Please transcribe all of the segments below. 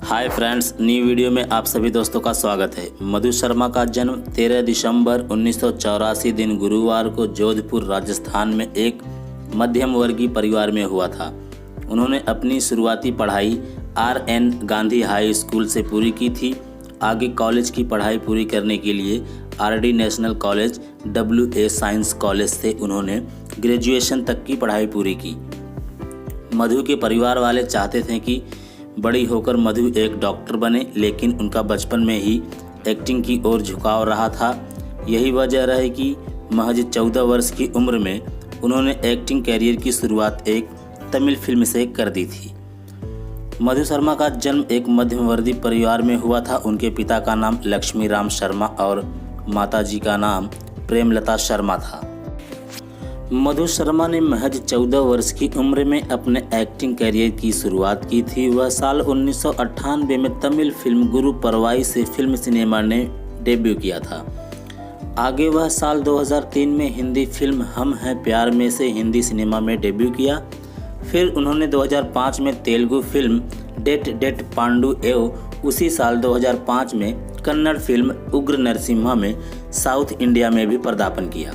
Hi friends, new video में आप सभी दोस्तों का स्वागत है। मधु शर्मा का जन्म 13 दिसंबर 1984 दिन गुरुवार को जोधपुर राजस्थान में एक मध्यम वर्गीय परिवार में हुआ था। उन्होंने अपनी शुरुआती पढ़ाई RN गांधी हाई स्कूल से पूरी की थी। आगे कॉलेज की पढ़ाई पूरी करने के लिए RD national college WA science college से उन्होंने ग्रेजुएशन तक की पढ़ाई पूरी की। मधु के परिवार वाले चाहते थे कि बड़ी होकर मधु एक डॉक्टर बने, लेकिन उनका बचपन में ही एक्टिंग की ओर झुकाव रहा था। यही वजह रही कि महज 14 वर्ष की उम्र में उन्होंने एक्टिंग कैरियर की शुरुआत एक तमिल फिल्म से कर दी थी। मधु शर्मा का जन्म एक मध्यम वर्गीय परिवार में हुआ था। उनके पिता का नाम लक्ष्मी राम शर्मा और माताजी का नाम प्रेमलता शर्मा था। मधु शर्मा ने महज 14 वर्ष की उम्र में अपने एक्टिंग करियर की शुरुआत की थी। वह साल 1998 में तमिल फिल्म गुरु परवाई से फिल्म सिनेमा ने डेब्यू किया था। आगे वह साल 2003 में हिंदी फिल्म हम हैं प्यार में से हिंदी सिनेमा में डेब्यू किया। फिर उन्होंने 2005 में तेलुगु फिल्म डेट डेट पांडु एवं उसी साल 2005 में कन्नड़ फिल्म उग्र नरसिम्हा में साउथ इंडिया में भी पदार्पण किया।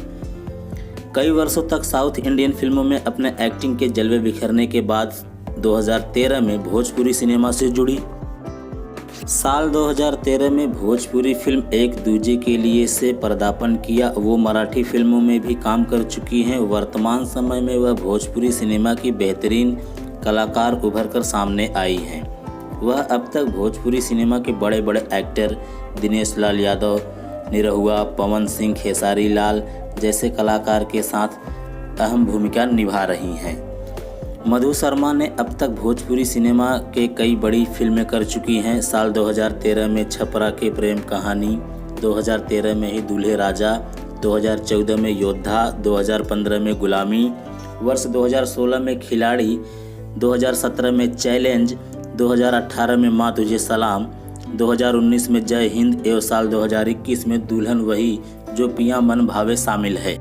कई वर्षों तक साउथ इंडियन फिल्मों में अपने एक्टिंग के जलवे बिखरने के बाद 2013 में भोजपुरी सिनेमा से जुड़ी। साल 2013 में भोजपुरी फिल्म एक दूजे के लिए से पदार्पण किया। वो मराठी फिल्मों में भी काम कर चुकी हैं। वर्तमान समय में वह भोजपुरी सिनेमा की बेहतरीन कलाकार उभर कर सामने आई हैं। वह अब तक भोजपुरी सिनेमा के बड़े बड़े एक्टर दिनेश लाल यादव, निरहुआ, पवन सिंह, खेसारी लाल जैसे कलाकार के साथ अहम भूमिका निभा रही हैं। मधु शर्मा ने अब तक भोजपुरी सिनेमा के कई बड़ी फिल्में कर चुकी हैं। साल 2013 में छपरा के प्रेम कहानी, 2013 में ही दूल्हे राजा, 2014 में योद्धा, 2015 में गुलामी, वर्ष 2016 में खिलाड़ी, 2017 में चैलेंज, 2018 में माँ तुझे सलाम, 2019 में जय हिंद एवं साल 2021 में दुल्हन वही जो पिया मन भावे शामिल है।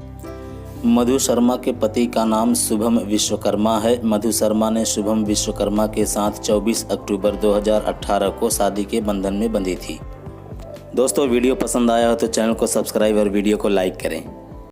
मधु शर्मा के पति का नाम शुभम विश्वकर्मा है। मधु शर्मा ने शुभम विश्वकर्मा के साथ 24 अक्टूबर 2018 को शादी के बंधन में बंधी थी। दोस्तों, वीडियो पसंद आया हो तो चैनल को सब्सक्राइब और वीडियो को लाइक करें।